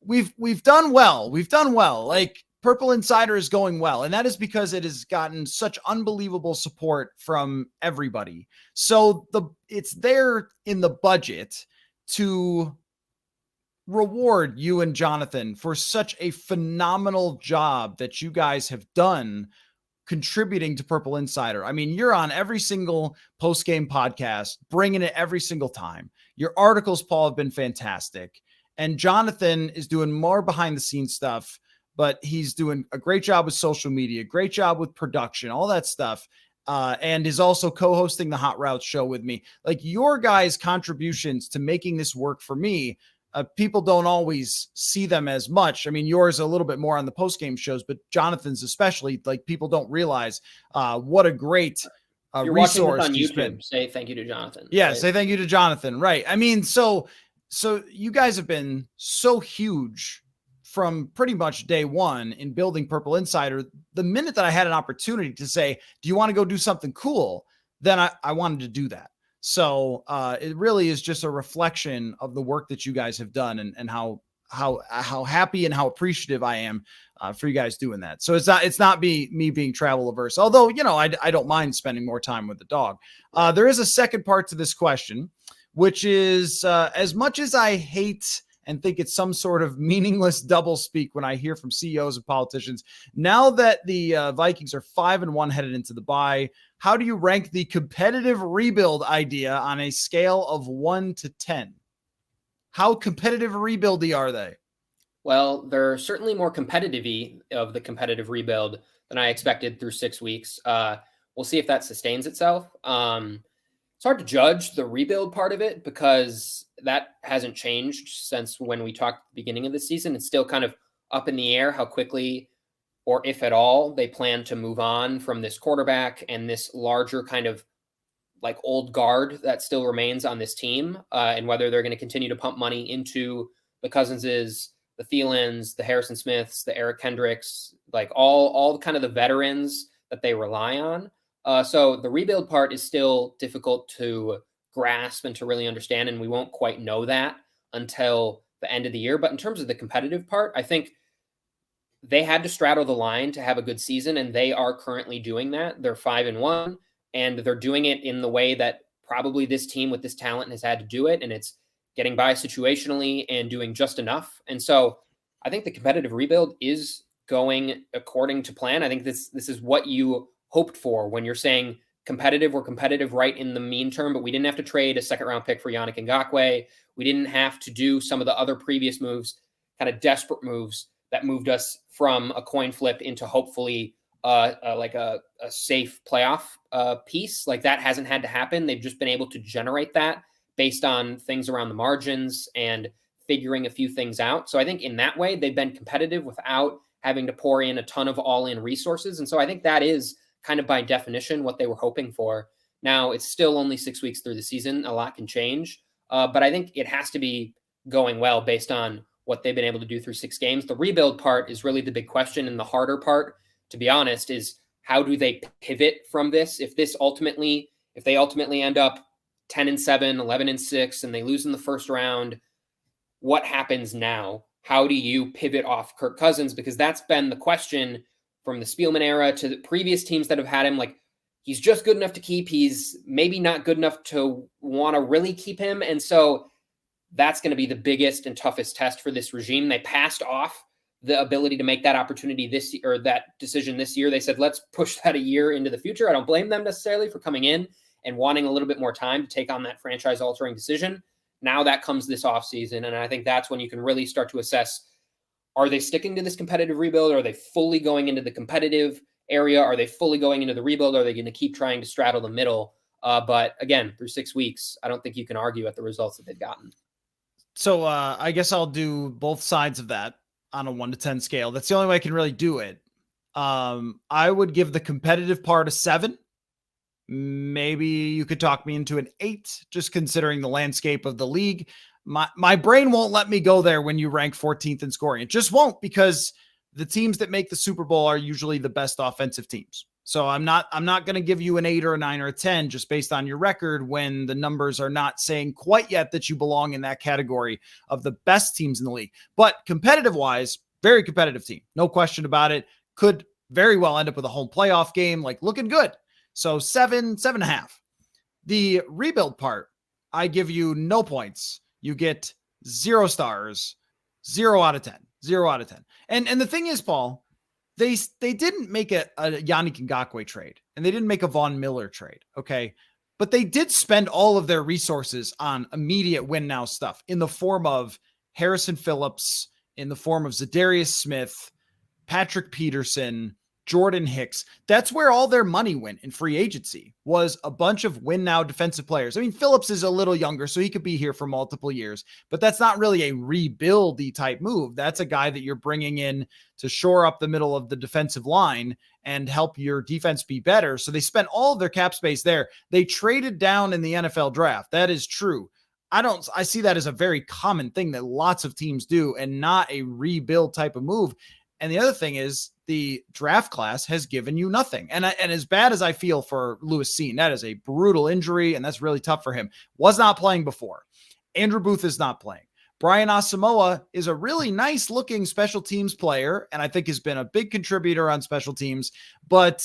we've done well. We've done well. Like Purple Insider is going well, and that is because it has gotten such unbelievable support from everybody. So it's there in the budget to reward you and Jonathan for such a phenomenal job that you guys have done contributing to Purple Insider. I mean, you're on every single post-game podcast, bringing it every single time. Your articles, Paul, have been fantastic. And Jonathan is doing more behind the scenes stuff, but he's doing a great job with social media, great job with production, all that stuff. And is also co-hosting the Hot Routes show with me. Like your guys' contributions to making this work for me, people don't always see them as much. I mean, yours a little bit more on the post-game shows, but Jonathan's especially, like people don't realize what a great if you're watching this resource on he's YouTube, been. say thank you to Jonathan. Yeah, Right? say thank you to Jonathan. Right. I mean, so you guys have been so huge from pretty much day one in building Purple Insider. The minute that I had an opportunity to say, do you want to go do something cool? Then I wanted to do that. So it really is just a reflection of the work that you guys have done and how happy and how appreciative I am for you guys doing that. So it's not me being travel averse, although, I don't mind spending more time with the dog. There is a second part to this question, which is as much as I hate and think it's some sort of meaningless doublespeak when I hear from CEOs and politicians. Now that the Vikings are 5-1 headed into the bye, how do you rank the competitive rebuild idea on a scale of 1 to 10? How competitive rebuildy are they? Well, they're certainly more competitive-y of the competitive rebuild than I expected through 6 weeks. We'll see if that sustains itself. It's hard to judge the rebuild part of it because that hasn't changed since when we talked at the beginning of the season. It's still kind of up in the air how quickly or if at all they plan to move on from this quarterback and this larger kind of like old guard that still remains on this team, and whether they're going to continue to pump money into the Cousinses, the Thielens, the Harrison Smiths, the Eric Kendricks, like all kind of the veterans that they rely on. So the rebuild part is still difficult to grasp and to really understand, and we won't quite know that until the end of the year. But in terms of the competitive part, I think they had to straddle the line to have a good season, and they are currently doing that. They're 5-1, and they're doing it in the way that probably this team with this talent has had to do it, and it's getting by situationally and doing just enough. And so I think the competitive rebuild is going according to plan. I think this is what you hoped for when you're saying competitive. We're competitive right in the mean term, but we didn't have to trade a second-round pick for Yannick Ngakoue. We didn't have to do some of the other previous moves, kind of desperate moves that moved us from a coin flip into hopefully like a safe playoff piece. Like that hasn't had to happen. They've just been able to generate that based on things around the margins and figuring a few things out. So I think in that way, they've been competitive without having to pour in a ton of all-in resources. And so I think that is kind of by definition what they were hoping for. Now, it's still only 6 weeks through the season. A lot can change. But I think it has to be going well based on what they've been able to do through 6 games. The rebuild part is really the big question. And the harder part, to be honest, is how do they pivot from this? If they ultimately end up 10-7, 11-6, and they lose in the first round, what happens now? How do you pivot off Kirk Cousins? Because that's been the question from the Spielman era to the previous teams that have had him. Like he's just good enough to keep. He's maybe not good enough to want to really keep him. And so that's going to be the biggest and toughest test for this regime. They passed off the ability to make that opportunity this year, or that decision this year. They said, let's push that a year into the future. I don't blame them necessarily for coming in and wanting a little bit more time to take on that franchise altering decision. Now that comes this offseason. And I think that's when you can really start to assess, are they sticking to this competitive rebuild? Are they fully going into the competitive area? Are they fully going into the rebuild? Are they going to keep trying to straddle the middle? But again, through 6 weeks, I don't think you can argue at the results that they've gotten. So I guess I'll do both sides of that on a 1 to 10 scale. That's the only way I can really do it. I would give the competitive part a 7. Maybe you could talk me into an 8, just considering the landscape of the league. My brain won't let me go there when you rank 14th in scoring. It just won't, because the teams that make the Super Bowl are usually the best offensive teams. So I'm not going to give you an 8 or a 9 or a 10 just based on your record when the numbers are not saying quite yet that you belong in that category of the best teams in the league. But competitive wise, very competitive team. No question about it. Could very well end up with a home playoff game, like looking good. So 7.5. The rebuild part, I give you no points. You get 0 stars, 0 out of 10, 0 out of 10. And the thing is, Paul, they didn't make a Yannick Ngakoue trade, and they didn't make a Von Miller trade. Okay. But they did spend all of their resources on immediate win now stuff in the form of Harrison Phillips, in the form of Zadarius Smith, Patrick Peterson, Jordan Hicks. That's where all their money went in free agency, was a bunch of win now defensive players. I mean, Phillips is a little younger, so he could be here for multiple years, but that's not really a rebuildy type move. That's a guy that you're bringing in to shore up the middle of the defensive line and help your defense be better. So they spent all of their cap space there. They traded down in the NFL draft. That is true. I see that as a very common thing that lots of teams do, and not a rebuild type of move. And the other thing is, the draft class has given you nothing. And as bad as I feel for Lewis Cine, that is a brutal injury, and that's really tough for him. Was not playing before. Andrew Booth is not playing. Brian Asamoah is a really nice looking special teams player, and I think has been a big contributor on special teams. But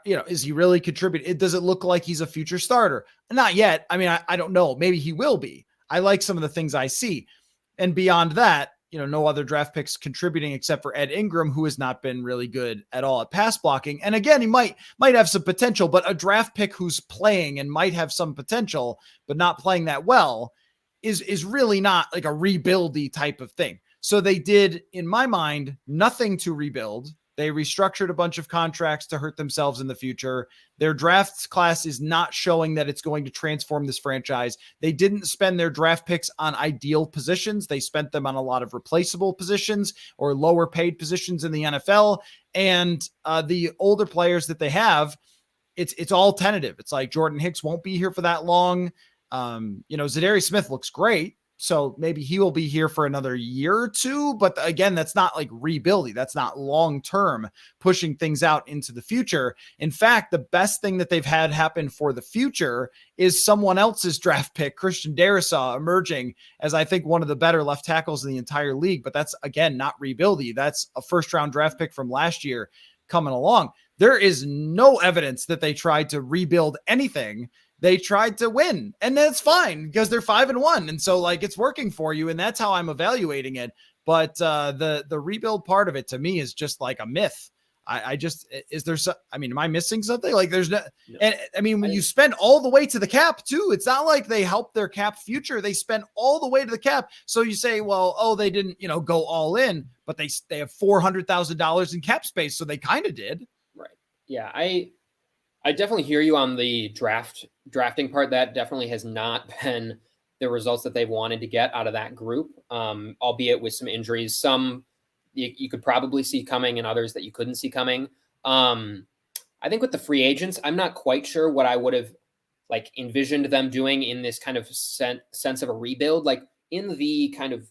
is he really contributing? Does it look like he's a future starter? Not yet. I mean, I don't know. Maybe he will be. I like some of the things I see. And beyond that, no other draft picks contributing except for Ed Ingram, who has not been really good at all at pass blocking. And again, he might have some potential, but a draft pick who's playing and might have some potential, but not playing that well is really not like a rebuildy type of thing. So they did, in my mind, nothing to rebuild. They restructured a bunch of contracts to hurt themselves in the future. Their draft class is not showing that it's going to transform this franchise. They didn't spend their draft picks on ideal positions. They spent them on a lot of replaceable positions or lower paid positions in the NFL. And the older players that they have, it's all tentative. It's like Jordan Hicks won't be here for that long. Zadarius Smith looks great, so maybe he will be here for another year or two. But again, that's not like rebuilding. That's not long-term pushing things out into the future. In fact, the best thing that they've had happen for the future is someone else's draft pick, Christian Darrisaw, emerging as, I think, one of the better left tackles in the entire league. But that's, again, not rebuilding. That's a first-round draft pick from last year coming along. There is no evidence that they tried to rebuild anything. They tried to win, and that's fine because they're 5-1. And so it's working for you. And that's how I'm evaluating it. But the rebuild part of it to me is just like a myth. Am I missing something? There's no. And I mean, when you spend all the way to the cap too, it's not like they helped their cap future. They spent all the way to the cap. So you say, well, they didn't, go all in, but they have $400,000 in cap space. So they kind of did. Right. Yeah. I definitely hear you on the drafting part. That definitely has not been the results that they've wanted to get out of that group, albeit with some injuries. Some you could probably see coming and others that you couldn't see coming. I think with the free agents, I'm not quite sure what I would have envisioned them doing in this kind of sense of a rebuild. In the kind of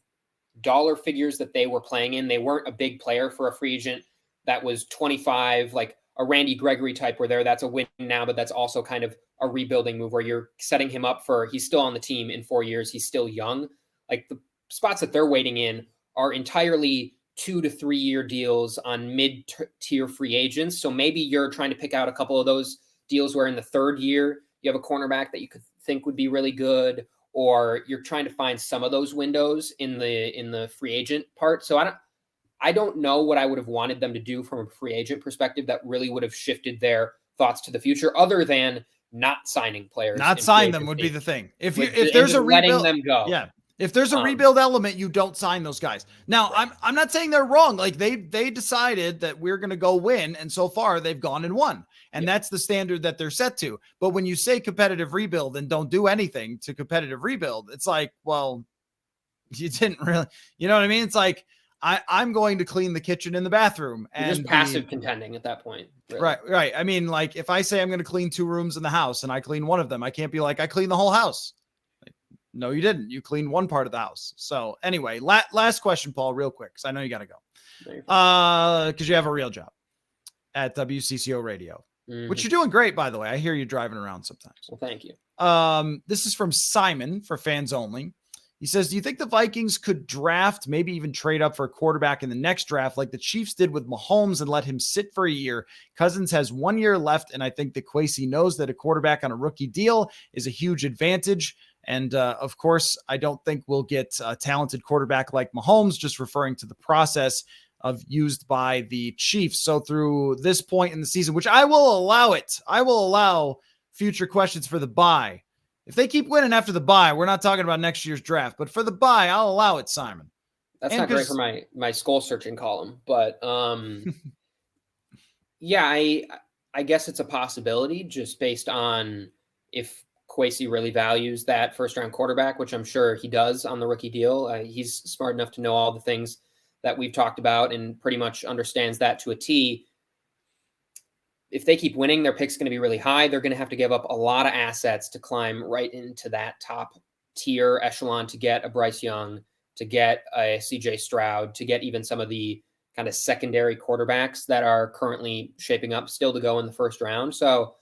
dollar figures that they were playing in, they weren't a big player for a free agent that was 25, a Randy Gregory type where that's a win now, but that's also kind of a rebuilding move where you're setting him up for, he's still on the team in 4 years. He's still young. The spots that they're waiting in are entirely 2 to 3 year deals on mid-tier free agents. So maybe you're trying to pick out a couple of those deals where in the third year you have a cornerback that you could think would be really good, or you're trying to find some of those windows in the free agent part. So I don't know what I would have wanted them to do from a free agent perspective that really would have shifted their thoughts to the future, other than not signing players. Not sign them would be the thing. If there's a letting rebuild, them go. yeah. If there's a rebuild element, you don't sign those guys. Now, right. I'm not saying they're wrong. Like they decided that we're going to go win, and so far they've gone and won, and that's the standard that they're set to. But when you say competitive rebuild and don't do anything to competitive rebuild, it's like, well, you didn't really. You know what I mean? It's like I'm going to clean the kitchen and the bathroom, and you're just passive contending at that point. Really. Right. I mean, like if I say I'm going to clean 2 rooms in the house and I clean one of them, I can't be like I clean the whole house. No, you didn't. You cleaned one part of the house. So anyway, last question, Paul, real quick, because I know you got to go. Because you have a real job at WCCO Radio, which you're doing great, by the way. I hear you driving around sometimes. Well, thank you. This is from Simon for Fans Only. He says, do you think the Vikings could draft, maybe even trade up for a quarterback in the next draft like the Chiefs did with Mahomes and let him sit for a year? Cousins has 1 year left, and I think that Kwesi knows that a quarterback on a rookie deal is a huge advantage. And, of course, I don't think we'll get a talented quarterback like Mahomes, just referring to the process of used by the Chiefs. So through this point in the season, which I will allow it, I will allow future questions for the bye. If they keep winning after the bye, we're not talking about next year's draft, but for the bye, I'll allow it, Simon. That's not great for my skull searching column, but yeah, I guess it's a possibility just based on if Kwesi really values that first-round quarterback, which I'm sure he does on the rookie deal. He's smart enough to know all the things that we've talked about and pretty much understands that to a T. If they keep winning, their pick's going to be really high. They're going to have to give up a lot of assets to climb right into that top tier echelon to get a Bryce Young, to get a CJ Stroud, to get even some of the kind of secondary quarterbacks that are currently shaping up still to go in the first round. So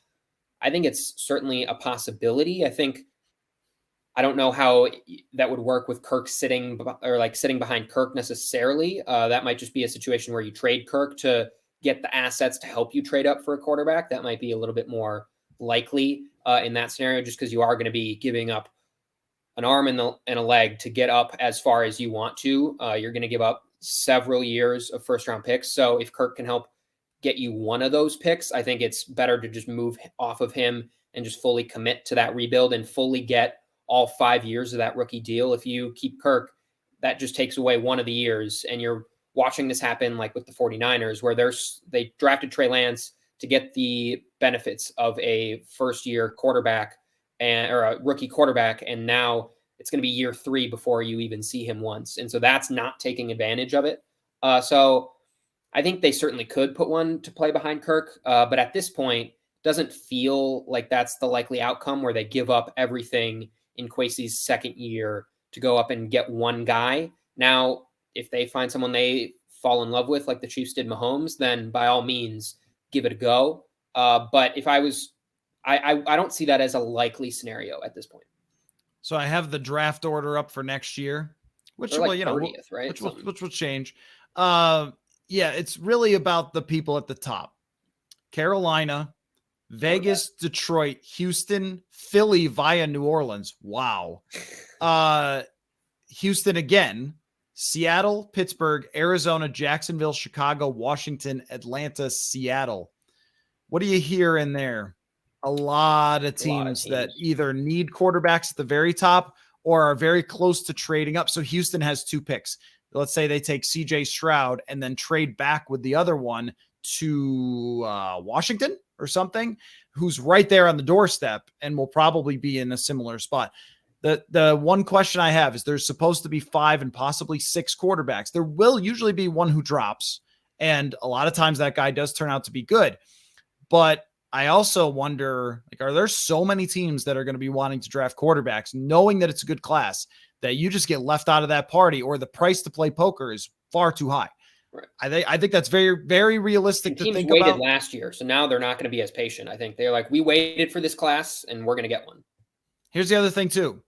I think it's certainly a possibility. I don't know how that would work with Kirk sitting behind Kirk necessarily. That might just be a situation where you trade Kirk to get the assets to help you trade up for a quarterback. That might be a little bit more likely in that scenario, just because you are going to be giving up an arm and a leg to get up as far as you want to. You're going to give up several years of first-round picks. So if Kirk can help get you one of those picks, I think it's better to just move off of him and just fully commit to that rebuild and fully get all 5 years of that rookie deal. If you keep Kirk, that just takes away one of the years, and you're watching this happen like with the 49ers, where they drafted Trey Lance to get the benefits of a first-year quarterback or a rookie quarterback, and now it's going to be year 3 before you even see him once. And so that's not taking advantage of it. So I think they certainly could put one to play behind Kirk, but at this point, doesn't feel like that's the likely outcome where they give up everything in Kwesi's second year to go up and get one guy. Now, if they find someone they fall in love with, like the Chiefs did Mahomes, then by all means, give it a go. But if I don't see that as a likely scenario at this point. So I have the draft order up for next year, which, like 30th, right? Which will change. Yeah, it's really about the people at the top. Carolina, Vegas, Detroit, Houston, Philly via New Orleans. Wow. Houston again, Seattle, Pittsburgh, Arizona, Jacksonville, Chicago, Washington, Atlanta, Seattle. What do you hear in there? A lot of teams that either need quarterbacks at the very top or are very close to trading up. So Houston has 2 picks. Let's say they take CJ Stroud and then trade back with the other one to Washington or something, who's right there on the doorstep and will probably be in a similar spot. The one question I have is there's supposed to be 5 and possibly 6 quarterbacks. There will usually be one who drops, and a lot of times that guy does turn out to be good. But I also wonder, like, are there so many teams that are going to be wanting to draft quarterbacks, knowing that it's a good class, that you just get left out of that party, or the price to play poker is far too high? Right. I think that's very, very realistic to think about. Teams waited last year, so now they're not going to be as patient. I think they're like, we waited for this class, and we're going to get one. Here's the other thing, too.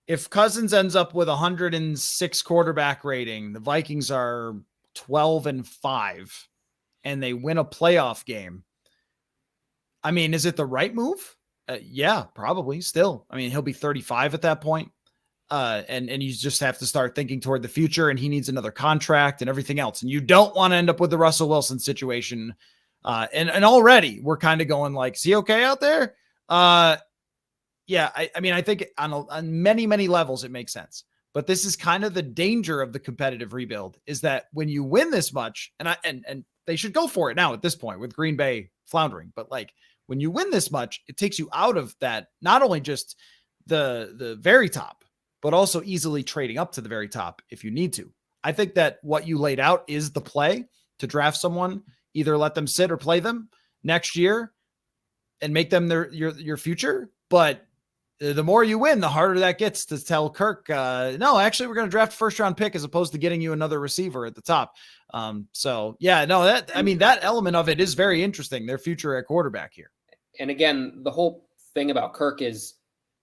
If Cousins ends up with 106 quarterback rating, the Vikings are 12-5, and they win a playoff game, I mean, is it the right move? Yeah, probably still. I mean, he'll be 35 at that point. And you just have to start thinking toward the future, and he needs another contract and everything else. And you don't want to end up with the Russell Wilson situation. And already we're kind of going like, is he okay out there? Yeah, I mean, I think on many, many levels, it makes sense. But this is kind of the danger of the competitive rebuild, is that when you win this much, and they should go for it now at this point with Green Bay floundering, but like when you win this much, it takes you out of that, not only just the very top, but also easily trading up to the very top if you need to. I think that what you laid out is the play to draft someone, either let them sit or play them next year and make them your future. But the more you win, the harder that gets to tell Kirk, no, actually, we're going to draft a first round pick as opposed to getting you another receiver at the top. So yeah, no, that element of it is very interesting. Their future at quarterback here. And again, the whole thing about Kirk is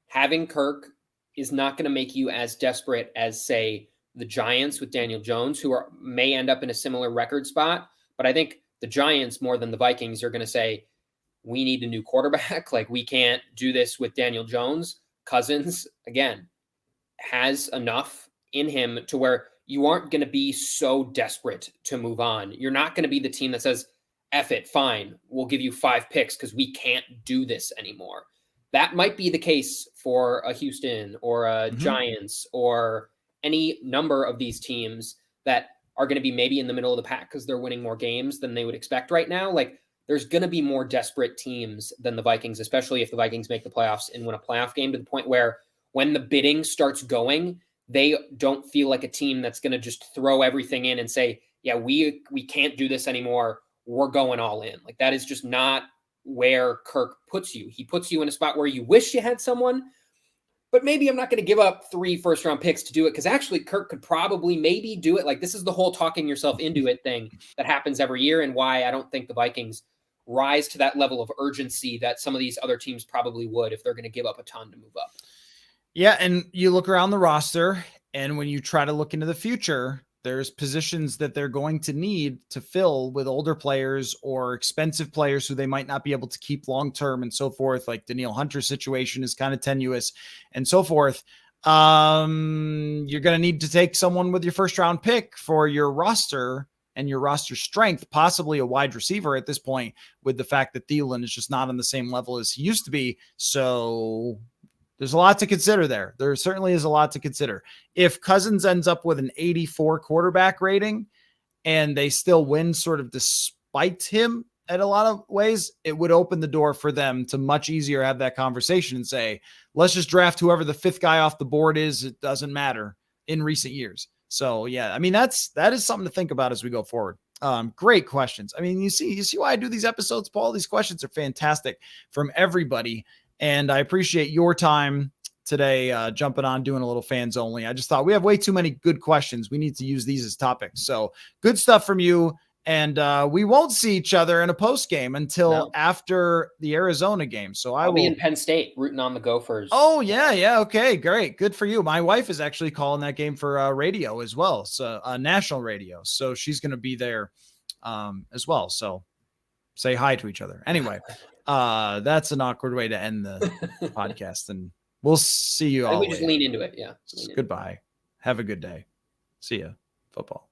having Kirk is not going to make you as desperate as, say, the Giants with Daniel Jones, who may end up in a similar record spot. But I think the Giants, more than the Vikings, are going to say, we need a new quarterback. Like, we can't do this with Daniel Jones. Cousins, again, has enough in him to where you aren't going to be so desperate to move on. You're not going to be the team that says, F it, fine, we'll give you 5 picks because we can't do this anymore. That might be the case for a Houston or a Giants or any number of these teams that are going to be maybe in the middle of the pack because they're winning more games than they would expect right now. Like, there's going to be more desperate teams than the Vikings, especially if the Vikings make the playoffs and win a playoff game, to the point where when the bidding starts going, they don't feel like a team that's going to just throw everything in and say, yeah, we can't do this anymore. We're going all in. Like, that is just not where Kirk puts you. He puts you in a spot where you wish you had someone, but maybe I'm not going to give up 3 first-round picks to do it, because actually Kirk could probably maybe do it. Like, this is the whole talking yourself into it thing that happens every year, and why I don't think the Vikings rise to that level of urgency that some of these other teams probably would if they're going to give up a ton to move up. Yeah, and you look around the roster, and when you try to look into the future, there's positions that they're going to need to fill with older players or expensive players who they might not be able to keep long-term and so forth. Like Danielle Hunter's situation is kind of tenuous and so forth. You're going to need to take someone with your first round pick for your roster and your roster strength, possibly a wide receiver at this point, with the fact that Thielen is just not on the same level as he used to be. So there's a lot to consider there. There certainly is a lot to consider. If Cousins ends up with an 84 quarterback rating and they still win sort of despite him in a lot of ways, it would open the door for them to much easier have that conversation and say, let's just draft whoever the 5th guy off the board is. It doesn't matter in recent years. So yeah, I mean, that is something to think about as we go forward. Great questions. I mean, you see why I do these episodes, Paul. These questions are fantastic from everybody. And I appreciate your time today, jumping on, doing a little fans only. I just thought we have way too many good questions. We need to use these as topics. So good stuff from you. And we won't see each other in a post game until after the Arizona game. So I'll be in Penn State rooting on the Gophers. Oh, yeah. Okay, great. Good for you. My wife is actually calling that game for radio as well. So national radio. So she's going to be there as well. So say hi to each other. Anyway, that's an awkward way to end the podcast. And we'll see you all. We just lean into it. Yeah. Goodbye. Have a good day. See ya. Football.